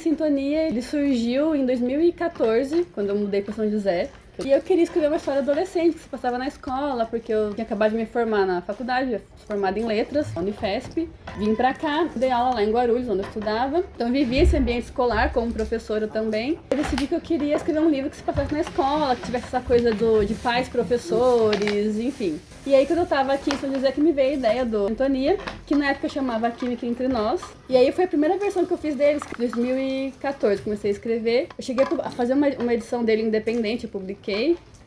Sintonia, ele surgiu em 2014, quando eu mudei para São José. E eu queria escrever uma história adolescente que se passava na escola, porque eu tinha acabado de me formar na faculdade, formada em letras, na Unifesp. Vim pra cá, dei aula lá em Guarulhos, onde eu estudava. Então vivi esse ambiente escolar como professora também. Eu decidi que eu queria escrever um livro que se passasse na escola, que tivesse essa coisa de pais, professores, enfim. E aí quando eu tava aqui em São José que me veio a ideia do Sintonia, que na época chamava Química Entre Nós. E aí foi a primeira versão que eu fiz deles, em 2014, comecei a escrever. Eu cheguei a fazer uma edição dele independente, eu publiquei.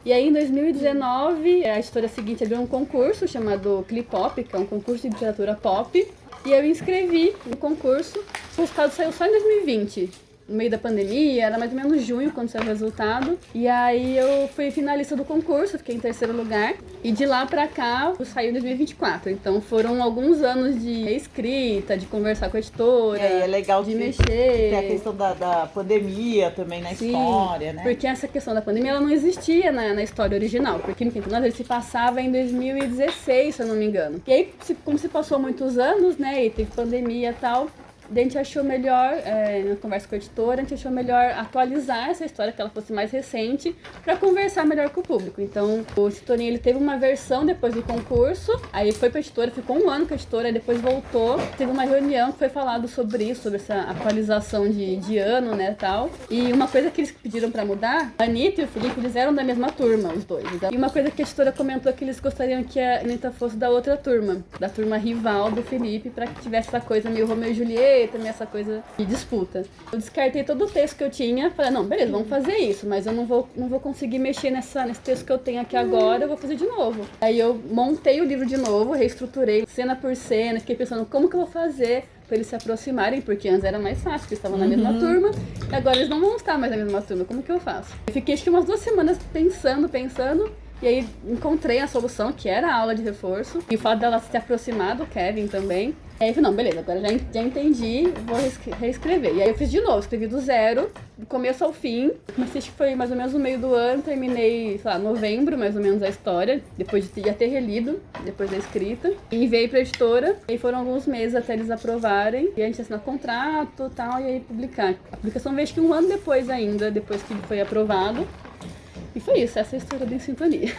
E aí em 2019, a história seguinte abriu um concurso chamado Clipop, que é um concurso de literatura pop. E eu inscrevi no concurso, o resultado saiu só em 2020. No meio da pandemia, era mais ou menos junho quando saiu o resultado. E aí eu fui finalista do concurso, fiquei em terceiro lugar. E de lá pra cá, eu saí em 2024. Então foram alguns anos de escrita, de conversar com a editora, é legal de mexer. Tem a questão da pandemia também na história, né? Porque essa questão da pandemia, ela não existia na história original. Porque Química Entre Nós, ele se passava em 2016, se eu não me engano. E aí, como se passou muitos anos, né, e teve pandemia e tal, a gente achou melhor, na conversa com a editora, a gente achou melhor atualizar essa história, que ela fosse mais recente, para conversar melhor com o público. Então, o Sintonia, ele teve uma versão depois do concurso, aí foi pra editora, ficou um ano com a editora, aí depois voltou, teve uma reunião que foi falado sobre isso, sobre essa atualização de ano, né, tal. E uma coisa que eles pediram para mudar, a Anitta e o Felipe, eles eram da mesma turma, os dois. E uma coisa que a editora comentou que eles gostariam que a Anitta fosse da outra turma, da turma rival do Felipe, para que tivesse essa coisa meio Romeu e Julieta, também essa coisa de disputa. Eu descartei todo o texto que eu tinha, falei, não, beleza, vamos fazer isso, mas eu não vou conseguir mexer nesse texto que eu tenho aqui agora, eu vou fazer de novo. Aí eu montei o livro de novo, reestruturei cena por cena, fiquei pensando como que eu vou fazer para eles se aproximarem, porque antes era mais fácil, porque eles estavam na mesma turma, e agora eles não vão estar mais na mesma turma, como que eu faço? Eu fiquei acho que umas 2 semanas pensando, e aí encontrei a solução, que era a aula de reforço, e o fato dela se aproximar do Kevin também. E aí eu falei, não, beleza, agora já entendi, vou reescrever. E aí eu fiz de novo, escrevi do zero, do começo ao fim. Comecei, acho que foi mais ou menos no meio do ano, terminei, sei lá, novembro, mais ou menos, a história, depois de já ter relido, depois da escrita. E enviei pra editora, e foram alguns meses até eles aprovarem, e a gente assinar contrato e tal, e aí publicar. A publicação veio acho que um ano depois ainda, depois que foi aprovado. E foi isso, essa é a história do Em Sintonia.